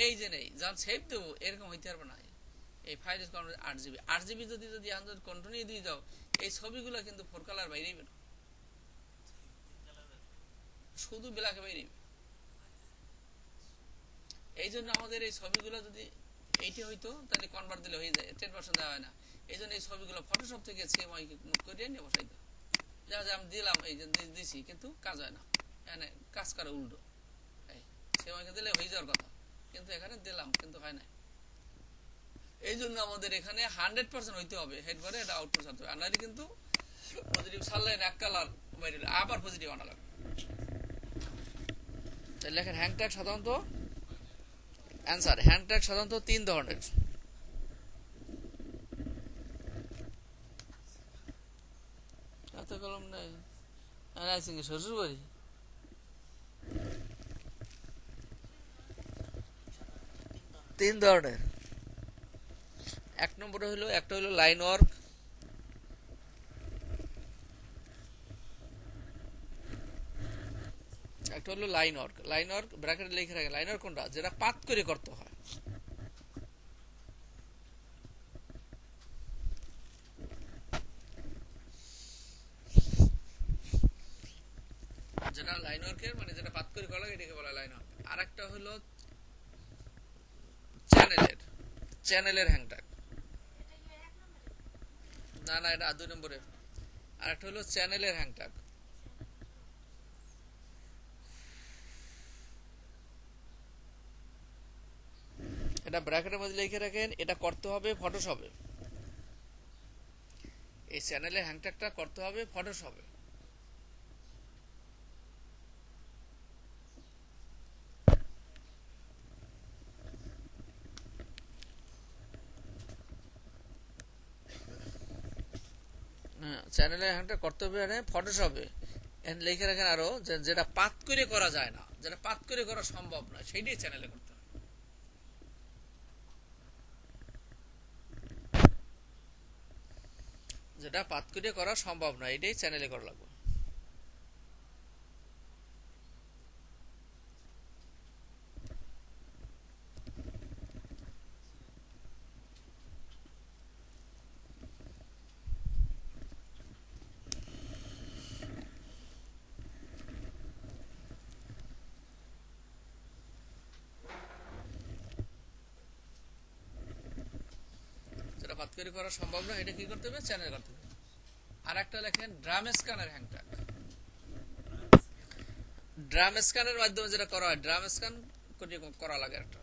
এই যে নেই যখন সেভ দেবো এরকম হইতে পারবে না। এই ফাইল 8 জিবি, 8 জিবি যদি কন্টিনিউ দিয়ে দাও এই ছবিগুলো কিন্তু 4 কালার বাইরেই বেরো, শুধু ব্ল্যাকে বাইরেই। এই জন্য আমাদের এই ছবিগুলো যদি এইটি হইতো তাহলে কনভার্ট দিলে হয়ে যায়, 10% দেওয়া হয় না। এই জন্য এই ছবিগুলো ফটোশপ থেকে সিএমআই করিয়ে নিয়ে বসাই দাও। যা আমি দিলাম এই যে দিছি কিন্তু কাজ হয় না, এখানে কাজ করে উল্টো। এই সিএমআইকে দিলে হয়ে যাওয়ার কথা, কিন্তু এখানে দিলাম কিন্তু হয় না। এই জন্য আমাদের এখানে 100% হইতে হবে, হেড করে এটা আউটপুট ছাড়তে হবে। আর নাহলে কিন্তু পজিটিভ ছাড়লেন এক কালার বাইরে আবার পজিটিভ আনা লাগবে। তাহলে লেখেন হ্যাং ট্যাগ সাধারণত অ্যান্সার, হ্যাং ট্যাগ সাধারণত 3 ধরনের। এত কলম নেই শ্বশুর বাড়ি। 3 ধরনের। এক নম্বরে হলো, একটা হলো লাইন ওয়ার্ক, একটা হলো লাইন ওয়ার্ক। লাইন ওয়ার্ক ব্র্যাকেটে লিখে রাখেন। লাইন ওয়ার্ক কোনটা? যেটা পাত করে করতে হয়। যেটা লাইন ওয়ার্কের মানে যেটা পাত করে করা এটাকে বলা লাইন ওয়ার্ক। আর একটা হলো চ্যানেলের হ্যাংটাগ। না না, এটা 2 নম্বরে। আর একটা হলো চ্যানেলের হ্যাংটাগ। এটা ব্র্যাকেটের মধ্যে লিখে রাখেন, এটা করতে হবে ফটোশপে। এই চ্যানেলের হ্যাংটাগটা করতে হবে ফটোশপে। চ্যানেলের হ্যাংটাগ করতে হবে ফটোশপে। লিখে রাখেন আরো যেটা পাত করে করা যায় না, যেটা পাত করে করা সম্ভব না, সেইটাই চ্যানেলে করতে হবে। যেটা পাত করে করা সম্ভব না এটাই চ্যানেলে করা লাগবে। যেটা পাত করে করা সম্ভব না এটা কি করতে হবে? চ্যানেলে করতে হবে। আর একটা লেখেন ড্রাম স্ক্যানের হ্যাংটাগ। ড্রাম স্ক্যানের মাধ্যমে যেটা করা হয়, ড্রাম স্ক্যান করা লাগে একটা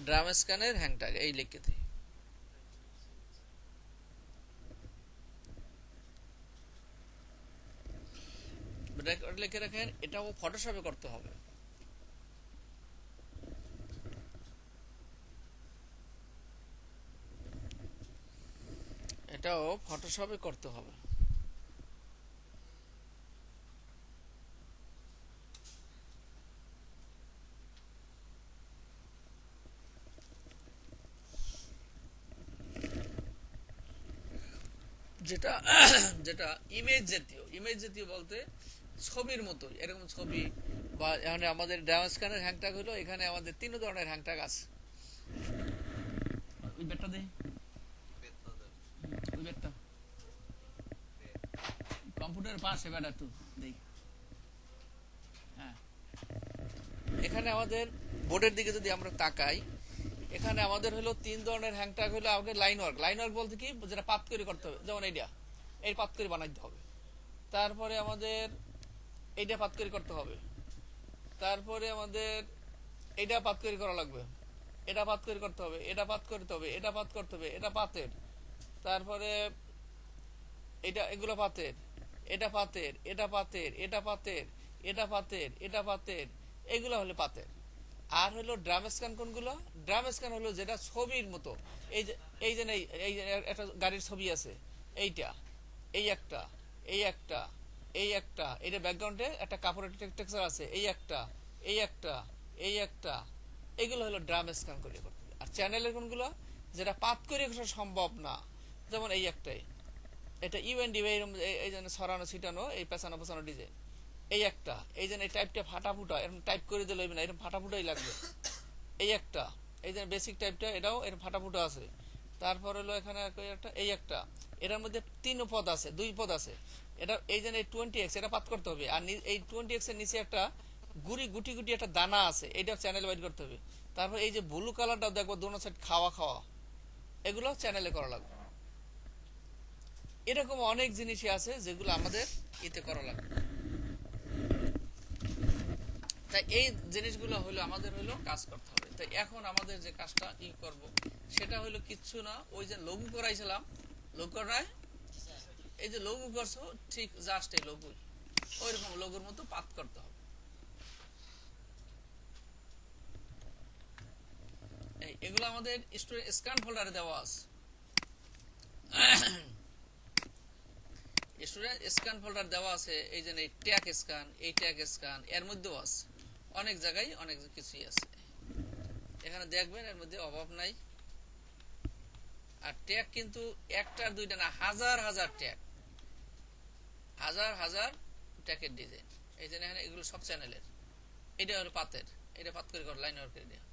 ড্রাম স্ক্যানের হ্যাংটাগ। এই লিখতে লিখে রাখেন, এটাও ফটোশপে করতে হবে। এটাও ফটোশপে করতে হবে। যেটা যেটা ইমেজ জাতীয় বলতে ছবির মতো এরকম ছবি বা এখানে আমাদের ড্রাম স্ক্যানের হ্যাংটাগ হলো, এখানে আমাদের 3 ধরনের হ্যাংটাগ আছে। ওই বেটটা দে, ওই বেটটা কম্পিউটার পাশে বেটা একটু দেই। হ্যাঁ, এখানে আমাদের বোর্ডের দিকে যদি আমরা তাকাই, এখানে আমাদের হলো 3 ধরনের হ্যাংটাগ হলো। আমাদের লাইন ওয়ার্ক বলতে কি? যেটা পাত করে করতে হবে, যেমন এইটা এই পাত করে বানাইতে হবে। তারপরে আমাদের এইটা পাত করে করতে হবে। তারপরে আমাদের এইটা পাত করে করা লাগবে, এটা পাত করে করতে হবে, এটা পাত করতে হবে, এটা পাত করতে হবে, এটা পাতের। তারপরে এটা এগুলো পাতের, এটা পাতের, এটা পাতের, এটা পাতের, এটা পাতের, এটা পাতের, এগুলো হলো পাতের। আর হলো ড্রাম স্ক্যান কোনগুলো? ড্রাম স্ক্যান হলো যেটা ছবির মতো। এই যে এই যে এই যে একটা গাড়ির ছবি আছে, এইটা, এই একটা, এই একটা, এই একটা, এটা ব্যাকগ্রাউন্ডে একটা কাপড়ের টেক্সচার আছে, এই একটা, এই একটা, এই একটা, এগুলো হলো ড্রাম স্ক্যান করে করতে হবে। আর চ্যানেলের কোনগুলো? যেটা পাত করে সম্ভব না, যেমন এই একটাই, এটা ইউএনডি এই জন্য সরানো ছিটানো, এই পেছানো পেছানো ডিজাইন, এই একটা, এই জন্য এই টাইপটা ফাটা ফুটা এরকম টাইপ করে দিলে না, এরকম ফাটা ফুটাই লাগবে। এই একটা, এই যে বেসিক টাইপটা, এটাও এর ফাটাফুটা আছে। তারপর হলো এখানে একটা, এই একটা, এটার মধ্যে 3 পদ আছে, 2 পদ আছে। এটা এই যে 20x, এটা পাত করতে হবে। আর এই 20x এর নিচে একটা গুটি গুটি একটা দানা আছে, এটা চ্যানেল বাইর করতে হবে। তারপর এই যে ব্লু কালারটা দেখবো দোনো সাইড খাওয়া খাওয়া, এগুলো চ্যানেলে করা লাগবে। এরকম অনেক জিনিসই আছে যেগুলো আমাদের ইতে করা লাগবে। তাই এই জিনিসগুলো হলো আমাদের হলো কাজ করতে হবে। তাই এখন আমাদের যে কাজটা করব সেটা হলো কিচ্ছু না, ওই যে লঘু করাইছিলাম, লঘু করায় এই যে লঘু করছো ঠিক জাস্ট এই লঘুই, ওইরকম লঘুর মতো পাত করতে হবে। এগুলো আমাদের স্ক্যান ফোল্ডারে দেওয়া আছে। স্টুডেন্ট স্ক্যান ফোল্ডার দেওয়া আছে, এই যে ট্যাগ স্ক্যান, এই ট্যাগ স্ক্যান এর মধ্যেও আছে, অনেক জায়গায় অনেক কিছুই আছে। এখানে দেখবেন এর মধ্যে অভাব নাই। আর ট্যাগ কিন্তু একটা দুইটা না, হাজার হাজার ট্যাগ, হাজার হাজার ট্যাগের ডিজাইন। এই যে এখানে এগুলো সব চ্যানেলের। এটা হলো পাতের, এটা পাত করে লাইন ওয়ার্ক করে দেয়া।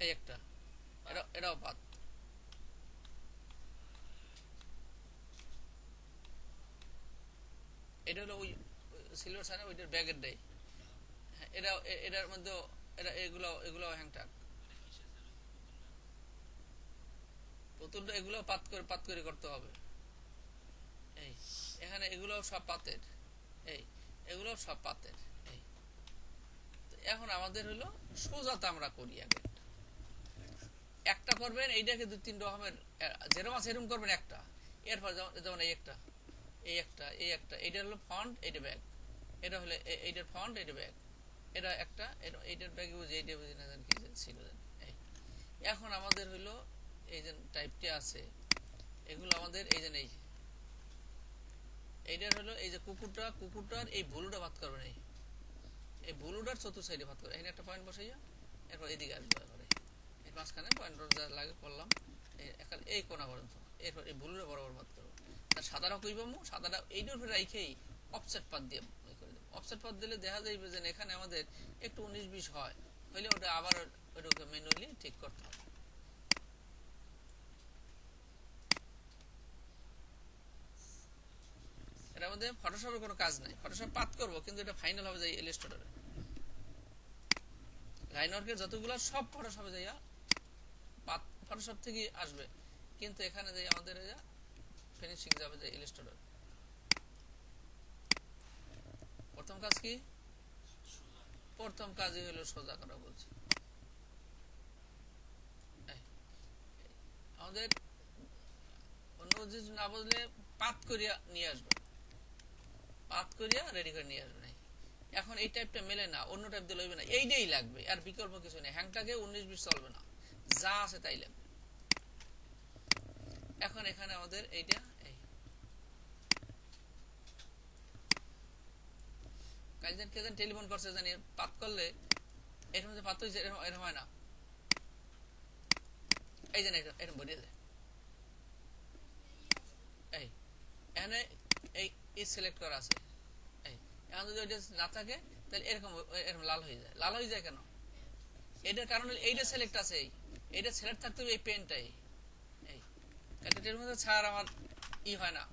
এই একটা, এটাও পাত। এটা হলো ওই সিলভার সাইন, ওইটার ব্যাগের দেয়। এটা এটার মধ্যে এটা এগুলো এগুলো হ্যাংটাক পুতুলটা, এগুলো পাত করে করতে হবে। এই এখানে এগুলো সব পাতের, এই এগুলো সব পাতের। এই এখন আমাদের হলো সোজাতে আমরা করি। আগে একটা করবেন, এইটাকে 2-3 রকমের যেরকম আছে এরকম করবেন একটা। এরপর যেমন এই একটা, এই একটা, এই একটা, এইটা হলো ফ্রন্ট, এইটা ব্যাক, এটা হলো এইটার ফ্রন্ট, এইটা ব্যাক, এটা একটা, এইটার ব্যাক বুঝি, এইটা বুঝি না জানি কি ছিল জানি। এখন আমাদের হলো এই যে টাইপটি আছে, এগুলো আমাদের এই যে নেই, এইটার হলো এই যে কুকুরটার এই ভুলুটা ভাত করবে না, এই ভুলুটার চতুর্থ সাইডে ভাত করবে। এখানে একটা পয়েন্ট বসাইয়া এরপর এদিকে আসবে, এই মাঝখানে পয়েন্ট যা লাগে করলাম এই কোনা পর্যন্ত, এরপর এই ভুলুটা বরাবর ভাত করবো। তার সাদাটা কইবামু, সাদাটা এইটার উপরে রাইখেই অফসেট পাত দিয়ে করে দেবো। অফসেট পাত দিলে দেখা যাইবে যে এখানে আমাদের একটু 19-20 হয়, হইলে ওটা আবার ওইটাকে ম্যানুয়ালি ঠিক করতে হবে। এটার মধ্যে ফটোশপের কোনো কাজ নাই, ফটোশপ পাত করবো কিন্তু এটা ফাইনাল হবে যাই ইলাস্ট্রেটরে। লাইন ওয়ার্কের যতগুলো সব ফটোশপে যাইয়া ফটোশপ থেকে আসবে, কিন্তু এখানে যাই আমাদের ফিনিশিং যাবে যে ইলাস্ট্রেটর। প্রথম কাজ কি? প্রথম কাজই হলো সোজা করা বলছি। আমাদের অন্য কিছু না বুঝলে পাত করিয়া নিয়ে আসবে, পাত করিয়া রেডি করে নিয়ে আসবে। এখন এই টাইপটা মেলে না, অন্য টাইপ দিয়ে লইবে না, এইটাই লাগবে, আর বিকল্প কিছু নেই। হ্যাংটাকে 19-20 চলবে না, যা আছে তাই লাগবে। এখন এখানে আমাদের এইটা কাজের কে টেলিফোন করছে জানি, পাত করলে এর মধ্যে পাত হয়েছে, এরকম হয় না, এই যে এরকম ভরিয়ে যায়। এই এখানে এই সিলেক্ট করা আছে, এখন যদি ওইটা না থাকে তাহলে এরকম এরকম লাল হয়ে যায়। লাল হয়ে যায় কেন? এটার কারণ এইটা সিলেক্ট আছে, এইটা সিলেক্ট থাকতে হবে এই পেনটাই। এই ক্যাটাগরির মধ্যে ছাড় আমার হয় না,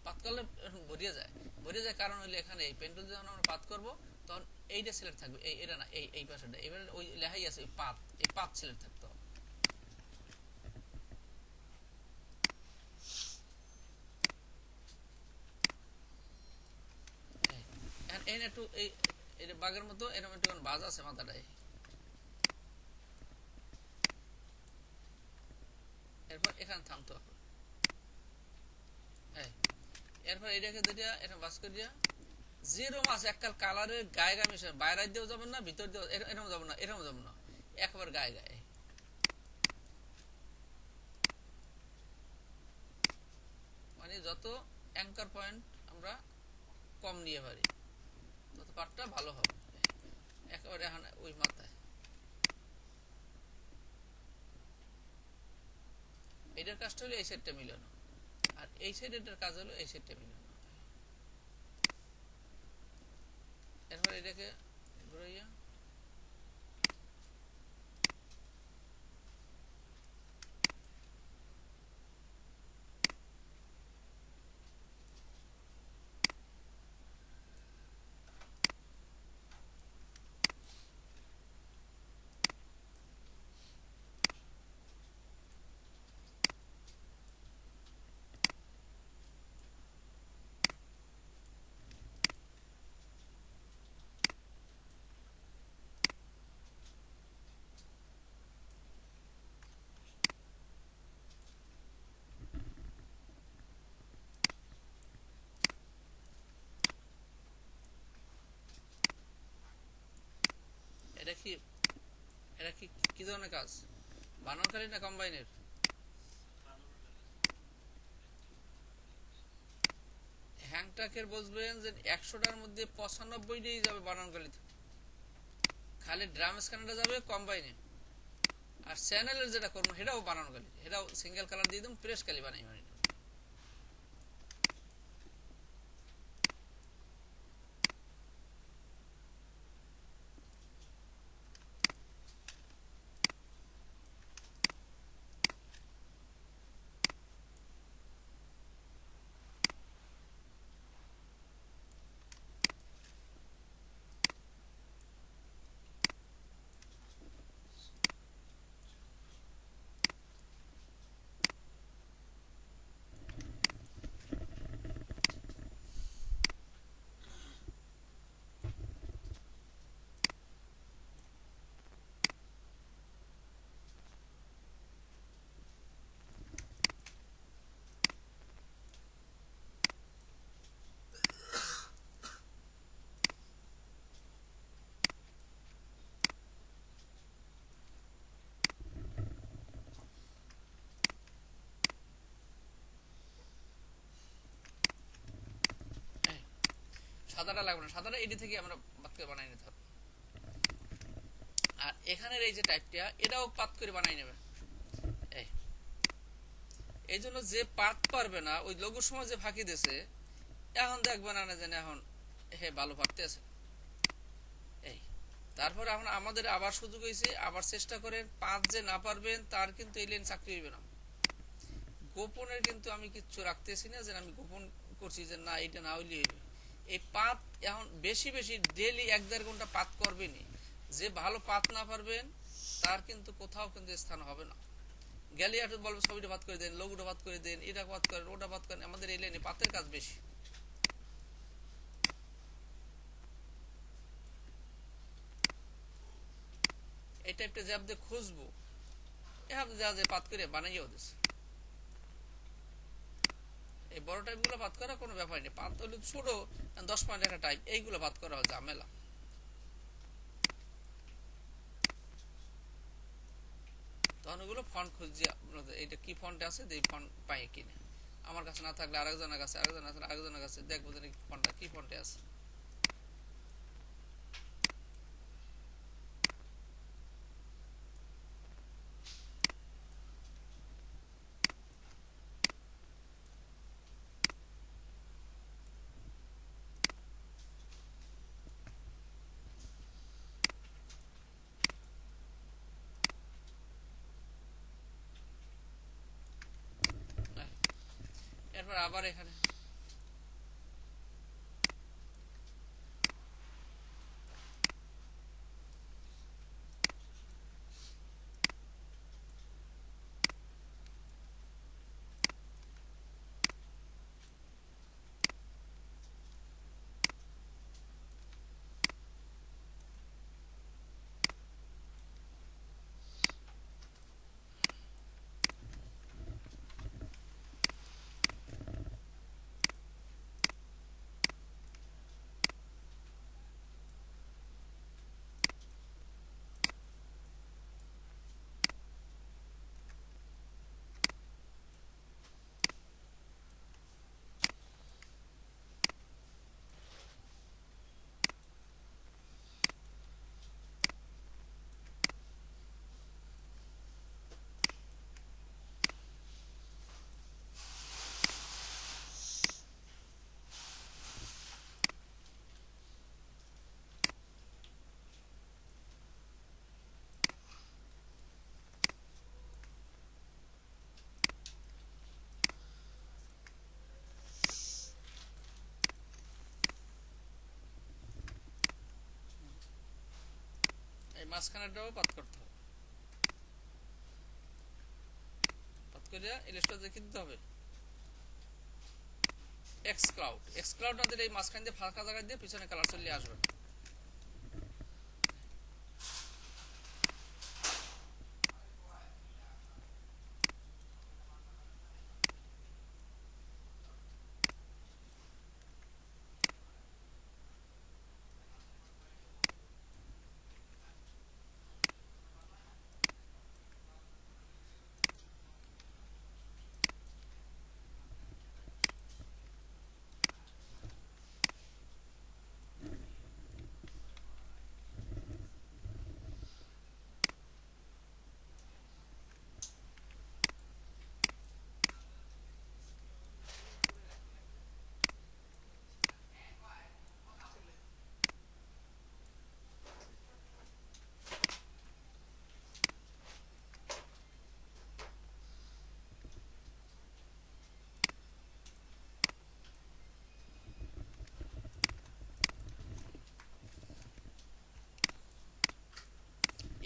পাত করলে ভরিয়ে যায়। ভরিয়ে যায় কারণ হইলে এখানে এই পেনটা যখন আমরা পাত করবো তখন এইটা সিলেক্ট থাকবে, এটা না, এই পাশাটা, এবারে ওই লেখাই আছে পাত, এই পাত সিলেক্ট থাকতে হবে। একটু এই বাঘের মতো এরকম একটু বাজ আছে মাথাটায়, এরপর এখানে থামতে হবে। এরপর এটাকে দিয়া এরকম বাস করে দিয়া যেরকম আছে এককাল কালারের গায়ে গায়ে মিশে, বাইরে দিয়েও যাবেন না, ভিতর দিয়েও এরকম যাবো না, এরকম যাবো না, একবার গায়ে গায়ে। মানে যত অ্যাঙ্কার পয়েন্ট আমরা কম নিয়ে পারি তত পার্টটা ভালো হবে। একেবারে এখন ওই মাথায় এটার কাজটা হলো এই সেটটা মিলানো, আর এই সাইড এটার কাজ হলো এই সেটটা মিলানো। এরপর এটাকে ঘুরাইয়া এটা কি এটা কি কি ধরনের কাজ, বানানকারী না কম্বাইনের? হ্যাংটাকের বুঝবেন যে 100টার মধ্যে 95টাই যাবে বানানকারীতে, খালি ড্রাম স্ক্যানারটা যাবে কম্বাইনে। আর চ্যানেলের যেটা করবো সেটাও বানানকারী, সেটাও সিঙ্গেল কালার দিয়ে দিন, প্রেস কালি বানাই মানে। সাদাটা লাগবে না, সাদাটা এটি থেকে আমরা বাদ করে বানাই নিতে হবে। আর এখানের এই যে টাইপটা এটাও পাত করে বানাই নেবে। এই জন্য যে পাত পারবে না ওই লঘুর সময় যে ফাঁকি দিয়েছে, এখন দেখবে না যেন এখন হে ভালো পারতে আছে। এই তারপর এখন আমাদের আবার সুযোগ হয়েছে, আবার চেষ্টা করেন, পাত যে না পারবেন তার কিন্তু এই লাইন চাকরি হইবে না। গোপনের কিন্তু আমি কিচ্ছু রাখতেছি না যে আমি গোপন করছি যে না এটা না হইলে হইবে। এই পাত এখন বেশি বেশি ডেইলি 1-1.5 ঘন্টা পাত করবেনই। যে ভালো পাত না পারবেন তার কিন্তু কোথাও কিন্তু স্থান হবে না। গেলে একটু বলবে ছবিটা বাদ করে দেন, লঘুটা বাদ করে দেন, এটা বাদ করেন, ওটা বাদ করেন। আমাদের এই লাইনে পাতের কাজ বেশি। এই টাইপটা যে আপনি খুঁজবো এভাবে যা যে পাত করে বানাইও দিচ্ছে। এই বড় টাইপ গুলো বাদ করা কোনো ব্যাপার নেই, পাত হলে ছোট 10 পয়েন্ট একটা টাইপ, এইগুলো বাদ করা ঝামেলা। তখন ওগুলো ফন্ট খুঁজছি, এটা কি ফন্ট আছে, এই ফন্ট পাই কিনে। আমার কাছে না থাকলে আরেকজনের কাছে, আরেকজনের কাছে দেখবো যে ফন্টটা কি ফন্টে আছে। এরপর আবার এখানে এই মাঝখানেটাও পাত করতে হবে, পাত করে ইলিশটা দেখে দিতে হবে। এক্স ক্লাউড আমাদের এই মাঝখান দিয়ে ফাঁকা জায়গা দিয়ে পিছনে কালার চলে আসবে।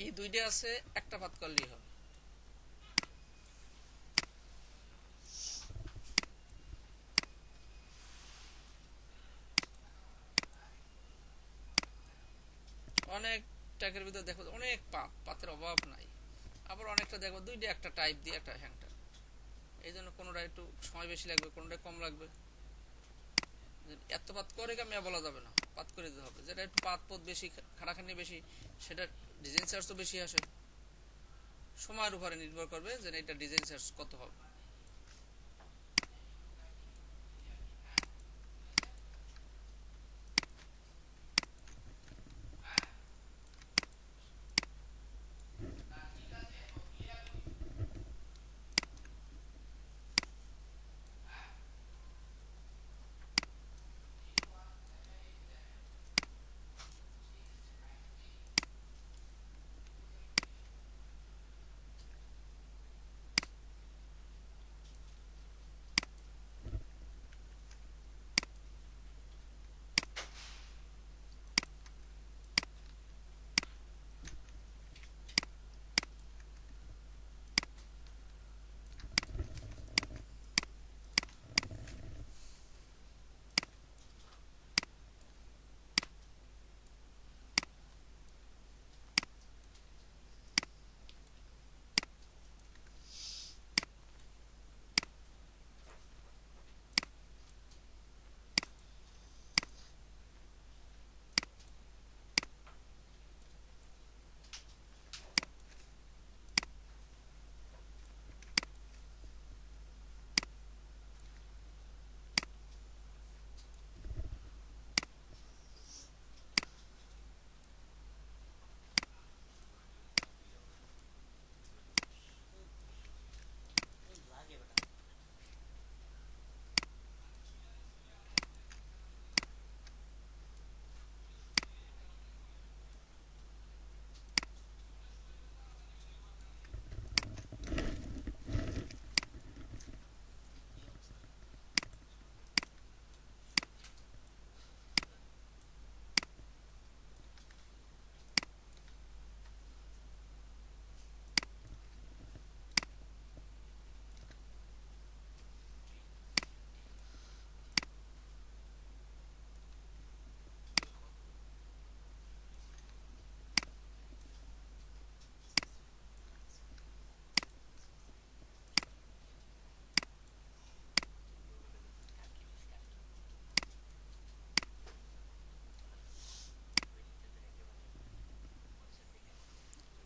এই দুইটা আছে, একটা পাত করলেই হবে। অনেক ট্যাগের ভিতরে দেখো অনেক পাতের অভাব নাই, আবার অনেকটা দেখো দুইটা একটা টাইপ দিয়ে একটা হ্যাংটা, এই জন্য কোনোটা একটু সময় বেশি লাগবে, কোনোটা কম লাগবে। এত পাত করে কামিয়া বলা যাবে না, পাত করে দিতে হবে। যেটা একটু পাত পথ বেশি, খাটাখানি বেশি, সেটা ডিজাইন চার্জও বেশি আসে। সময়ের উপরে নির্ভর করবে যে এটা ডিজাইন চার্জ কত হবে।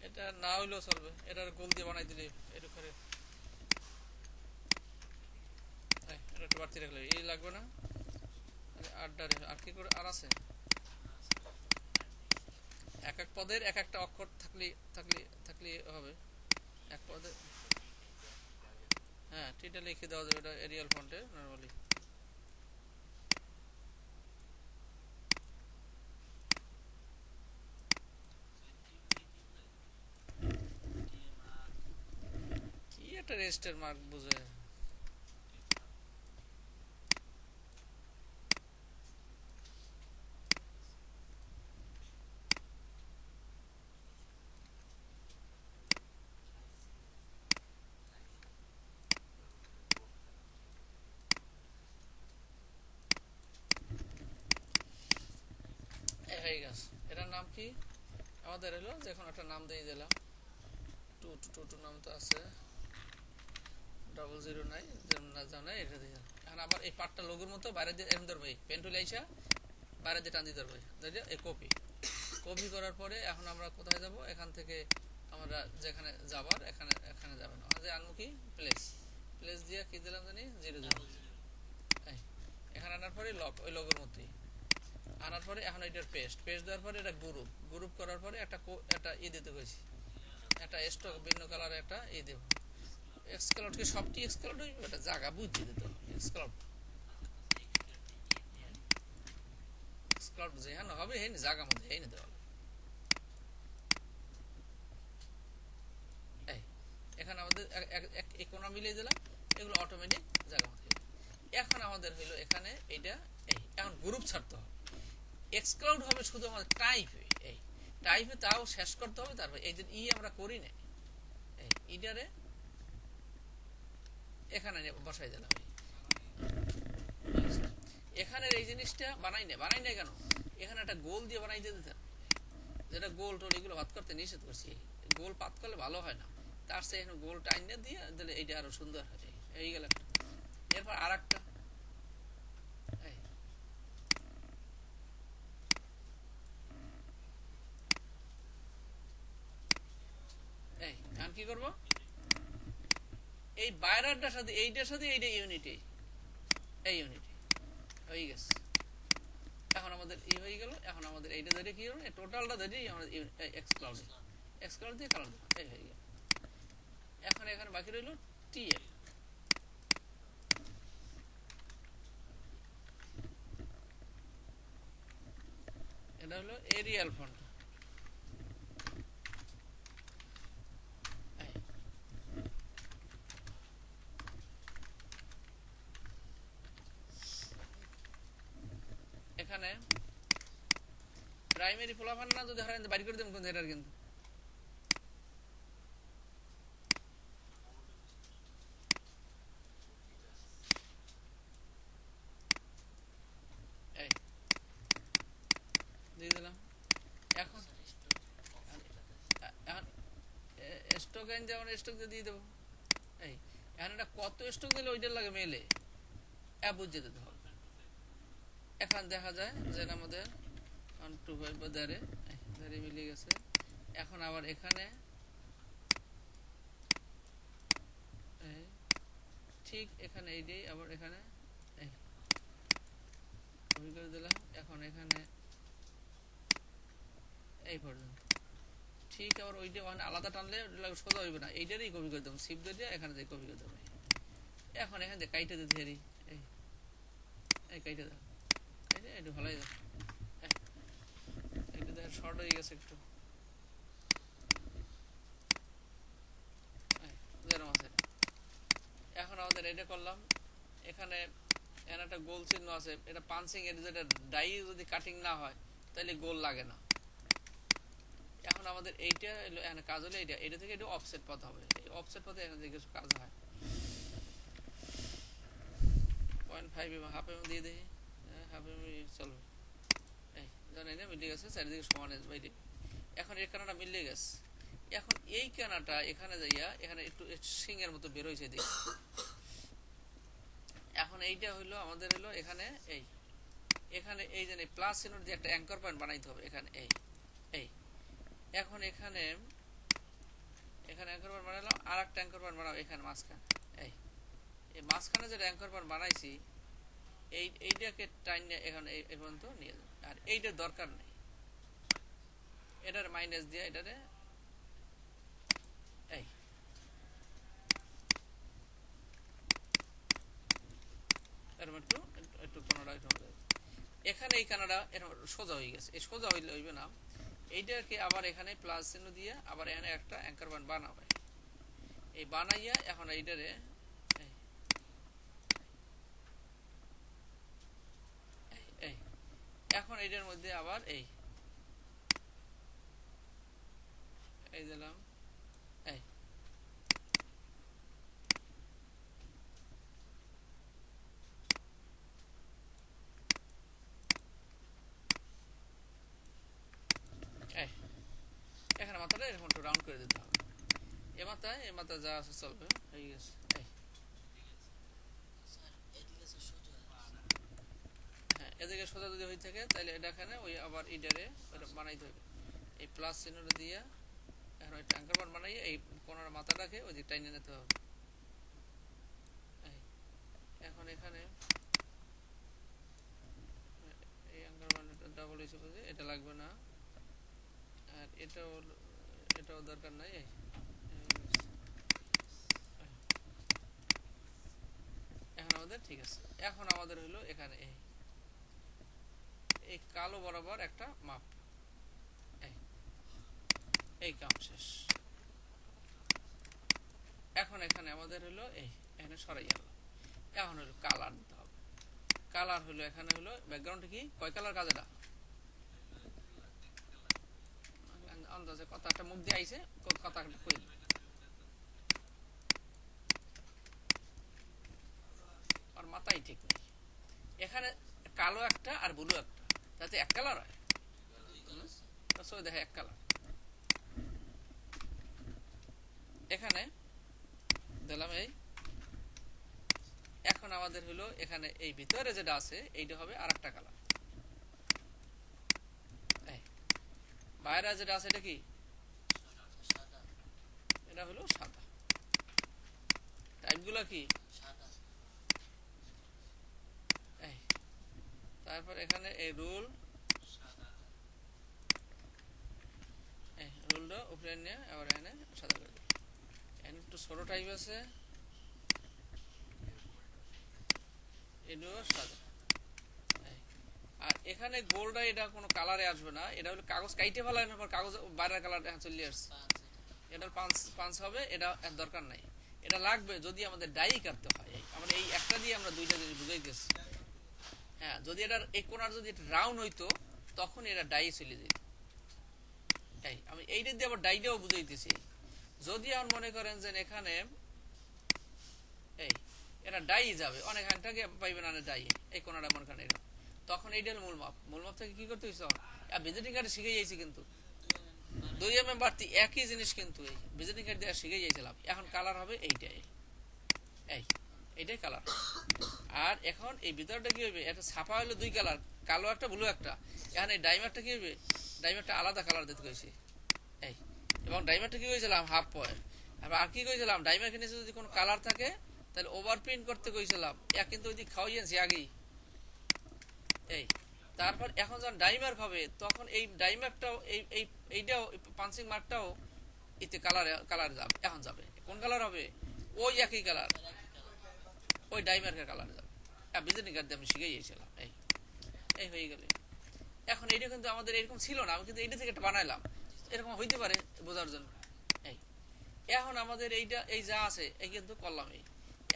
এটা না হইলেও চলবে, এটার গোল দিয়ে বানাই দিলে এটা করে। এটা একটু বাড়তি রাখলে এই লাগবে না। আর কি করে আর আছে, এক এক পদের এক একটা অক্ষর থাকলে থাকলে থাকলে হবে এক পদে। হ্যাঁ, টিটা লিখে দেওয়া যাবে, এটা এরিয়াল ফন্টে নরমালি। কি একটা রেজিস্টার মার্ক বুঝে। হয়ে গেছে। এটার নাম কি আমাদের হলো, যে এখন একটা নাম দিয়ে দিলাম, 222 নাম তো আছে, 009 নাই, এটা দিয়ে এখন আবার এই পার্টটা লোগোর মতো বাইরে দিয়ে এমন ধরবে, পেন টুলে আইসা বাইরে দিয়ে টান দিয়ে ধরবে, এই কপি করার পরে এখন আমরা কোথায় যাব, এখান থেকে আমরা যেখানে যাবার এখানে এখানে যাবে না, যে আনবো কি প্লেস দিয়ে কি দিলাম জানি 00, এখানে আনার পরে লক ওই লগোর মতোই আনার পরে এখন এটার পেস্ট দেওয়ার পরে এটা গ্রুপ করার পরে একটা দিতে গেছি, একটা স্টক ভিন্ন কালারে একটা দেব। এক্সক্লাউড কি সবটি এক্সক্লাউড হইবে, এটা জায়গা বুঝতে দিতে হবে। এক্সক্লাউড যেখানে হবে এই জায়গা মধ্যে এই নিতে হবে। এখানে আমাদের এক কোণা মিলিয়ে দিলাম, এগুলো অটোমেটিক জায়গা মধ্যে। এখন আমাদের হইলো এখানে এইটা এখন গ্রুপ ছাড়তে হবে। এক্সক্লাউড হবে শুধু আমাদের টাইপ, টাইপে তাও শেষ করতে হবে। তারপর এই যে আমরা করি না, এই ইটারে এখানে বসাই দিলাম। এখানে এই জিনিসটা বানাই না কেন, এখানে একটা গোল দিয়ে বানাই দিয়ে দিতাম, যেটা গোল টোল এগুলো পাত করতে নিষেধ করছি। গোল পাত করলে ভালো হয় না, তার সে এখানে গোল টাইনে দিয়ে দিলে এইটা আরো সুন্দর হয়। এই গেল একটা। এরপর আর একটা কি করবো, এই বাইরেরটার সাথে এইটার সাথে এইটা ইউনিটি, এই ইউনিটি হয়ে গেছে। এখন আমাদের এই হয়ে গেল। এখন আমাদের এইটা ধরে কি করবো, টোটালটা ধরে আমাদের এক্স ক্লাউড দিয়ে কালার দেবো, এই হয়ে গেল। এখন এখানে বাকি রইল টিএল। এটা হলো এরিয়াল ফন্ট। এখানে প্রাইমারি ফলাফল না যদি হারাই বাড়ি করে দেবেন কিন্তু এটার কিন্তু দিয়ে দিলাম। এখন স্টক এন যেমন স্টক দিয়ে দেবো। এই এখন এটা কত স্টক দিলে ওইটার লাগে মেলে বুঝে দিতে হবে। এখন দেখা যায় যে আমাদের 125 দাঁড়ে মিলে গেছে। এখন আবার এখানে ঠিক এখানে এইটাই আবার এখানে করে দিলাম। এখন এখানে এই পর্যন্ত ঠিক। আবার ওইটা আলাদা টানলে সোজা হইবে না, এইটারই কপি করে দেবো, শিপ দিয়ে এখানে যে কপি করে দেবো। এখন এখানে যে কাইটে দিতে পারি, এই কাইটে দাও, একটু ভালোই দাও, একটু দেখ শর্ট হয়ে গেছে একটু। এখন আমাদের এটা করলাম। এখানে একটা গোল চিহ্ন আছে, এটা পাঞ্চিং এর যেটা ডাই যদি কাটিং না হয় তাহলে গোল লাগে না। এখন আমাদের এইটা এখানে কাজ হলে এটা থেকে একটু অফসেট পথ হবে। এই অফসেট পথে এখানে যে কিছু কাজ হয় 0.5 এবং হাফ এম দিয়ে দিই, হাফ এম চলবে। এই জানেন না মিলে গেছে, চারিদিকে সমান বাইরে। এখন এই কানাটা মিলে গেছে। এখন এই কানাটা এখানে যাইয়া এখানে একটু সিংয়ের মতো বেরোইছে দিকে। এখন এইটা হইলো আমাদের হইলো এখানে এখানে এই যে প্লাস চিহ্ন দিয়ে একটা অ্যাঙ্কর পয়েন্ট বানাইতে হবে এখানে। এই এখন এখানে অ্যাঙ্কর পয়েন্ট বানালাম, আর একটা অ্যাঙ্কর পয়েন্ট বানাবো এখানে মাঝখানে। এই মাঝখানে যেটা অ্যাঙ্কর পয়েন্ট বানাইছি এইটাকে টাইম এখানে এই পর্যন্ত নিয়ে যাবো। আর এইটার দরকার নেই, এটার মাইনাস দিয়ে এটারে একটু এখানে এই কানাডা সোজা হয়ে গেছে। এই সোজা হইলে হইবে না, এইটাকে আবার এখানে প্লাস চিহ্ন দিয়ে আবার এখানে একটা অ্যাঙ্কর পয়েন্ট বানাবে। এই বানাইয়া এখন এইটারে এখন এইটার মধ্যে আবার এই দিলাম। এখানে মাথাটা এরকম একটু রাউন্ড করে দিতে হবে। এ মাথা যা আছে চলবে, হয়ে গেছে। হ্যাঁ, এদিকে সোজা যদি হয়ে থাকে তাহলে এটা এখানে ওই আবার ইডারে বানাইতে হবে। এই প্লাস চিহ্নটা দিয়ে এখন ওই ট্যাঙ্কার বার বানাইয়ে এই কোনার মাথাটাকে ওই দিকটাই নিয়ে নিতে হবে। এখন এখানে এই অ্যাঙ্কার বানাটা ডাবল হিসেবে এটা লাগবে না, আর এটাও দরকার নাই। এখন আমাদের ঠিক আছে। এখন আমাদের হলো এখানে এই কালো বরাবর একটা মাপ, এই কাম শেষ। এখন এখানে আমাদের হলো এখানে সরাই গেল। এখন হলো কালার দিতে হবে। কালার হলো এখানে হলো ব্যাকগ্রাউন্ড কি কয় কালার কাজ, এটা আন্দাজে কথা একটা মুখ দিয়ে আইছে, কথা কই আর মাথায় ঠিক নেই। এখানে কালো একটা আর ব্লু একটা, যাতে এক কালার হয়, দেখে এক কালার। এখানে দিলাম এই, এখন আমাদের হলো এখানে এই ভিতরে যেটা আছে এইটা হবে আর একটা কালার, বাইরে যেটা আছে এটা কি, এটা হলো সাদা। টাইপগুলো কি, তারপর এখানে এই রুলটা উপরে নিয়ে আবার এখানে সাদা করে দিই। এখানে একটু ছোট টাইপ আছে, এটাও সাদা। আর এখানে গোলটা এটা কোনো কালারে আসবে না, এটা হলো কাগজ কাইটে ফেলার পর কাগজ বাইরের কালার চলে আসছে, এটার পাঁচ হবে, এটা দরকার নাই। এটা লাগবে যদি আমাদের ডাই কাটতে হয়, আমরা এই একটা দিয়ে আমরা দুইটা জিনিস বুঝাইতেছি। হ্যাঁ, যদি এটার এই কোণার যদি রাউন্ড হইতো তখন এটা ডাই চলে যেত। আমি এইটা দিয়ে আবার ডাইটাও বুঝাইতেছি। যদি আমার মনে করেন যে এখানে এটা ডাই যাবে, অনেক হ্যাংটাকে পাইবেন না ডাই, এই কোণাটা মনে করেন এরকম, তখন এইটার মূল মাপ, মূল মাপ থেকে কি করতে হয়েছে ভিজিটিং কার্ডে শিখে যাইছি, কিন্তু 2 mm বাড়তি একই জিনিস, কিন্তু এই ভিজিটিং কার্ড দিয়ে শিখে যাইছিলাম। এখন কালার হবে এইটাই, এইটাই কালার। আর এখন এই ভিতরটা কি হবে, একটা ছাপা হলো 2 কালার, কালো একটা ব্লু একটা। এখন এই ডাইমারটা কি হবে, ডাইমারটা আলাদা কালার দিতে কইছি, এবং ডাইমারটা কি কইছিলাম হাফ পয়েন্ট। আর কি কইছিলাম, ডাইমার নিচে যদি কোনো কালার থাকে তাহলে ওভার প্রিন্ট করতে কইছিলাম, কিন্তু ওই দিক খাওয়াইছি আগেই। তারপর এখন যখন ডাইমার হবে তখন এই ডাইমারটাও এইটাও পাঞ্চিং মার্কটাও এতে কালার যাবে। এখন যাবে কোন কালার হবে, ওই একই কালার, ওই ডাইমার্কের কালার যাবে। ভিজিটিং কার্ড দিয়ে আমি শিখে গিয়েছিলাম। এই হয়ে গেল। এখন এইটা কিন্তু আমাদের এরকম ছিল না, আমি কিন্তু এইটা থেকে একটা বানাইলাম, এরকম হইতে পারে বোঝার জন্য। এখন আমাদের এইটা এই যা আছে এই কিন্তু করলাম।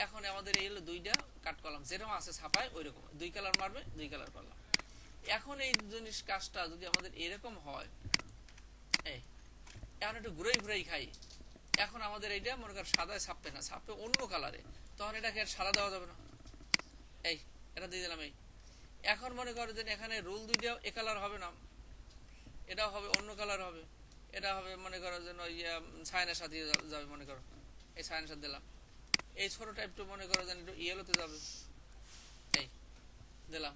এখন আমাদের এই হলো 2টা কাট করলাম, যেরকম আছে ছাপায় ওই রকম 2 কালার মারবে, 2 কালার করলাম। এখন এই জিনিস কাজটা যদি আমাদের এরকম হয়, এখন একটু ঘুরাই খাই, এখন আমাদের এইটা মনে কর সাদায় ছাপবে না, ছাপবে অন্য কালারে, তখন এটাকে আর সাদা দেওয়া যাবে না। এটা দিয়ে দিলাম। এখন মনে করো যে এখানে রুল 2টাও এ কালার হবে না, এটাও হবে অন্য কালার হবে, এটা হবে মনে করো যে ছায়ানের সাথে যাবে, মনে করো এই ছায়ানের সাথে দিলাম। এই ছোট টাইপটা মনে করো যে একটু ইয়েলোতে যাবে, দিলাম।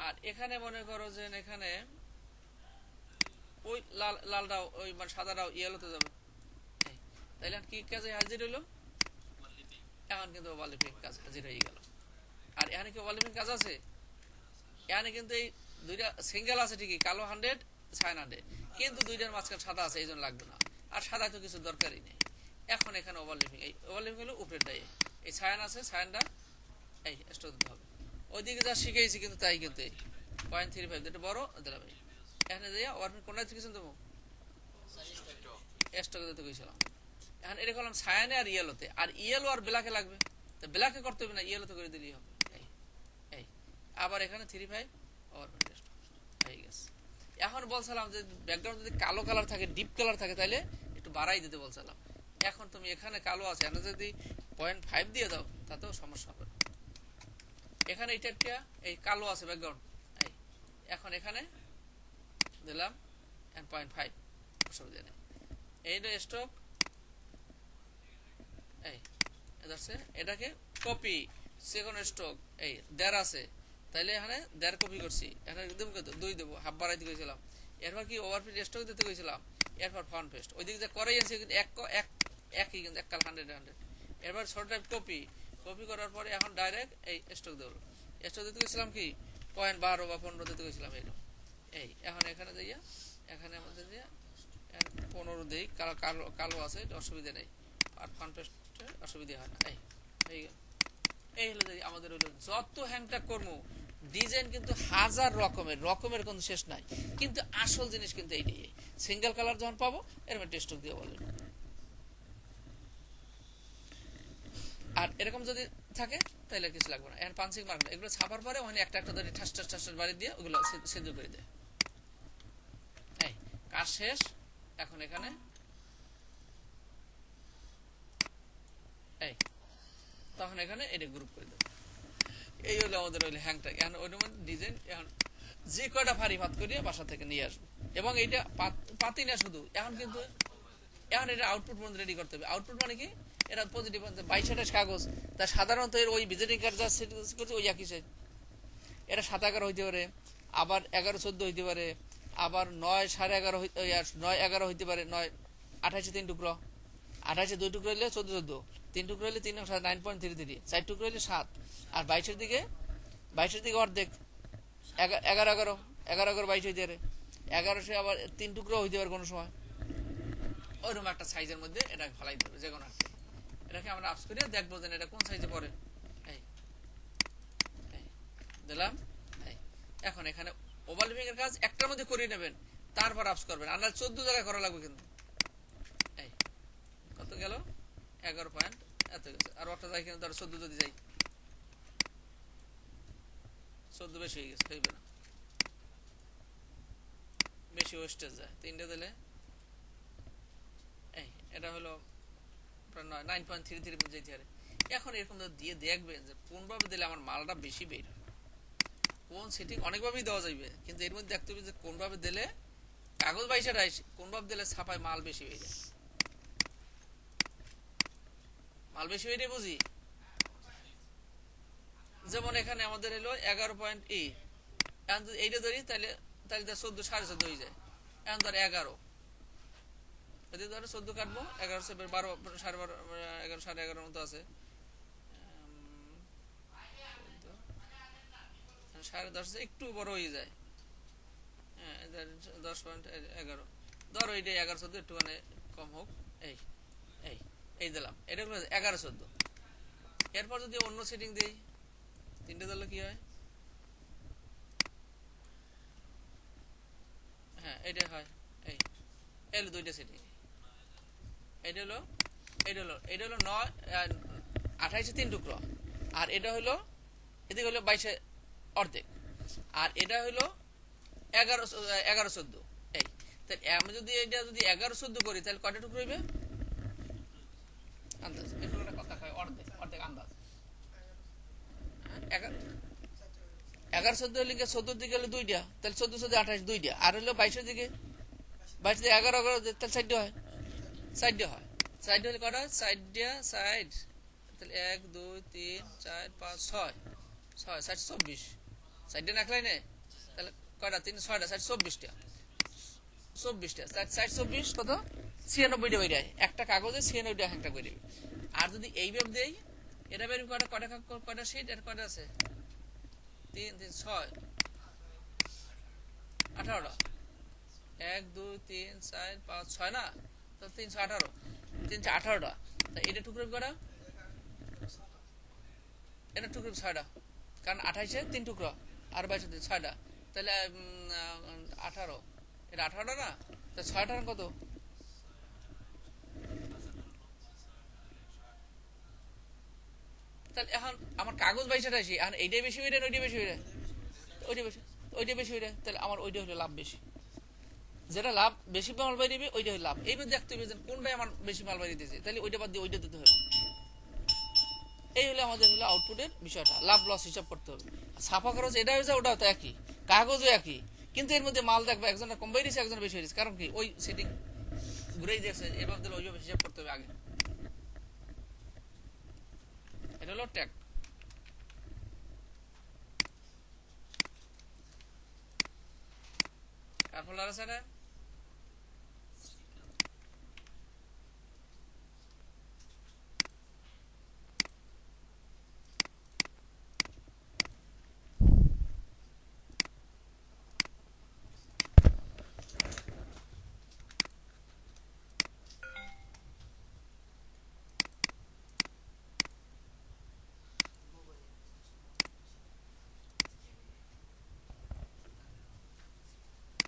আর এখানে মনে করো যে এখানে ওই লালটাও ওই মানে সাদাটাও ইয়েলোতে যাবে। তাইলে কি কাজে হাজির হইলো, এখন কিন্তু ওভারল্যাপিং কাজ হাজির হয়ে গেল। আর এখানে কি ওভারল্যাপিং কাজ আছে, এখানে কিন্তু এই 2টা সিঙ্গেল আছে ঠিকই, কালো 100 ছায়ান 100, কিন্তু 2টার মাঝখানে সাদা আছে, এই জন্য লাগবে না। আর সাদা তো কিছু দরকারই নেই। এখন এখানে ওভারল্যাপিং, এই ওভারল্যাপিং হলো উপরের ডাই, এই ছায়ান আছে, ছায়ানটা স্টোর দিতে হবে। ওইদিকে যা শিখেছি কিন্তু তাই, কিন্তু 0.35 যেটা বড় দিলাম। এখানে যাইয়া ওভারল্যাপিং কোনটা থেকে শুনতে স্টোর দিতে কইছিলাম। এখন এটা করলাম ছায়ানে আর ইয়েলোতে, আর ইয়েলো আর ব্ল্যাকে লাগবে, তো ব্ল্যাকে করতে হবে না, ইয়েলোতে করে দিলেই হবে। আবার এখানে 35 ওভারল্যাপিং হয়ে গেছে। এখন বলছিলাম যে ব্যাকগ্রাউন্ড যদি কালো কালার থাকে, ডিপ কালার থাকে, তাহলে একটু বাড়াই দিতে বলছিলাম। এখন তুমি এখানে কালো আছে, এখানে যদি 0.5 দিয়ে দাও তাতেও সমস্যা হবে। এখানে এই টাইপটা এই কালো আছে ব্যাকগ্রাউন্ড, এখন এখানে দিলাম 0.5, অসুবিধা নেই। এইটা স্টক, এটাকে কপি সেকেন্ড স্টক দেড় আছে, তাইলে এখানে 1.5 কপি করছি, এখানে একদম 2 দেবো, হাফ বাড়াইতে গেছিলাম। এরপর কি ওভারপ্রিন্ট স্টক দিতে গেছিলাম, এরপর ফন্ট পেস্ট, ওইদিকে যা করাই আছে কিন্তু একই, কিন্তু এক কাল 100। এরপর ছোট টাইপ কপি করার পরে এখন ডাইরেক্ট এই স্টক দেবো। স্টক দিতে গেছিলাম কি 0.12 বা 15 দিতে গেছিলাম এইরকম। এখন এখানে যাইয়া, এখানে আমাদের যে 15 দিই, কালো আছে, অসুবিধা নেই। আর ফন্ট পেস্টে অসুবিধা হয় না। এই হলো আমাদের হলো যত হ্যাংটা কর্ম ডিজাইন কিন্তু হাজার রকমের কোনো শেষ নাই, কিন্তু আসল জিনিস কিন্তু এইটাই। সিঙ্গেল কালার যখন পাবো এরকম টেস্টক দিয়ে বলবেন। আর এরকম যদি থাকে তাহলে কিছু লাগবে না। এখন পাঞ্চিং মার্ক এগুলো ছাপার পরে ওখানে একটা ধরে ঠাস বাড়ি দিয়ে ওগুলো সিদ্ধ করে দেয়। কাজ শেষ। এখন এখানে এই তখন এখানে এটা গ্রুপ করে দেবো। এই হলো আমাদের হইলো হ্যাংটা। এখন ওই ডিজাইন এখন যে কয়টা ফাড়ি ভাত করিয়ে বাসা থেকে নিয়ে আসবো, এবং এইটা পাতি না শুধু, এখন কিন্তু এখন এটা আউটপুট পর্যন্ত রেডি করতে হবে। আউটপুট মানে কি, এটা পজিটিভ 22-28 কাগজ, তা সাধারণত এর ওই ভিজিটিং কার্ড যা সেট করছে ওই একই সাইজ। এটা 7-11 হইতে পারে, আবার 11-14 হইতে পারে, আবার 9-11.5 9-11 হইতে পারে, 9-28 3 টুকরো, 28 2 টুকরো হইলে 14-14, 3 টুকরো হইলে 3 9.33, 4 টুকরো হইলে 7, আর 22-এর দিকে অর্ধেক 11-11 হইতে পারে, 1100 আবার 3 টুকরো হইতে পারে কোনো সময়। ওইরকম একটা সাইজের মধ্যে এটা ফেলাই দেবে যে কোনো একটা। এটাকে আমরা আপস করিয়া দেখবো যে এটা কোন সাইজে পড়ে। এই দিলাম। এখন এখানে ওভারল্যাপিং এর কাজ একটার মধ্যে করিয়ে নেবেন, তারপর আপস করবেন, আর 14 জায়গায় করা লাগবে কিন্তু। এই কত গেল, 11 পয়েন্ট এত গেছে। আর একটা জায়গায় কিন্তু 14 যদি যাই, 14 বেশি হয়ে গেছে, হইবে না, বেশি ওয়েস্টেজ যায়। 3টে দিলে এই এটা হলো 9.33 যেতে পারে। এখন এরকম দিয়ে দেখবেন যে কোনভাবে দিলে আমার মালটা বেশি বের হয়। কোন সেটিং অনেকভাবেই দেওয়া যাবে, কিন্তু এর মধ্যে দেখতে হবে যে কোনভাবে দিলে কাগজ 22-28, কোনভাবে দিলে ছাপায় মাল বেশি হয়ে যায়। মাল বেশি হয়ে যায় বুঝি, যেমন এখানে আমাদের হলো 11 পয়েন্ট এখন যদি এইটা ধরি তাহলে 14 14.5 হয়ে যায়। এখন ধর 11, যদি ধরো 14 কাটবো, 11 12 12.5 11 11.5 মতো আছে, 10.5 একটু বড় হয়ে যায়। হ্যাঁ 10.11 ধরো, এইটা 11-14 একটু মানে কম হোক। এই এই এই দিলাম, এটা হলো 11-14। এরপর যদি অন্য সেটিং দেই, 3টে দিলে কি হয়, হ্যাঁ এটা হয়। এই এলো 2টা সেটিং। এটা হলো 9-28 3 টুকরো, আর এটা হলো এদিকে হলো 22 অর্ধেক, আর এটা হলো 11-14। এই তাহলে আমি যদি এটা যদি 11-14 করি তাহলে কয়টা টুকরো হইবে আন্দাজ, একটু একটা কথা কয়, অর্ধেক অর্ধেক আন্দাজ। 11-14 হলে 14 দিকে হলো 2টা, তাহলে 14-14-28 2টা, আর হলো 22-এর দিকে 22 থেকে 11 তাহলে 4টা হয়, 4টা হয়। 4টা হলে কটা, 4টা সাইড, তাহলে 1 2 3 4 5 6 6 24, 4টা নাখলাই নে, তাহলে কয়টা, 3 6টা 24টা 24টা 24 কত, 96টা বের হয়। একটা কাগজে 96টা হ্যাংটা করে দিবে। আর যদি এইভাবে দেই, এটা বের কয়টা কয়টা শীট, এর কয়টা আছে, 3 3 6 18টা, 1 2 3 4 5 6 না, তো 318, 318টা। তা এটা টুকরো কয়টা, এটা টুকরো 6টা, কারণ 28-এ 3 টুকরো আর 22-এ 6টা, তাহলে 18, এটা 18টা না, তা 6টা কত, তাহলে এখন আমার কাগজ 22-28, এখন এইটাই বেশি হয়ে যায়, ওইটাই বেশি হয়ে যায়, ওইটা বেশি হয়ে যায়, তাহলে আমার ওইটা হলো লাভ বেশি। যেটা লাভ বেশি মাল বাইরে ওইটা হলো লাভ। এইবার দেখতে হবে যে কোনটাই আমার বেশি মাল বাইরে দিতেছে, তাহলে ওইটা বাদ দিয়ে ওইটা দিতে হবে। এই হলো আমাদের হলো আউটপুটের বিষয়টা, লাভ লস হিসাব করতে হবে। ছাপা খরচ এটা হয়েছে, ওটাও তো একই, কাগজও একই, কিন্তু এর মধ্যে মাল দেখবে একজনের কম বেরিয়েছে, একজনের বেশি হয়েছে, কারণ কি ওই সেটিং ঘুরেই দেখছে, এবার দিলে ওইভাবে হিসাব করতে হবে আগে। এটা হলো ট্যাগ। কার ফলার আছে এটা?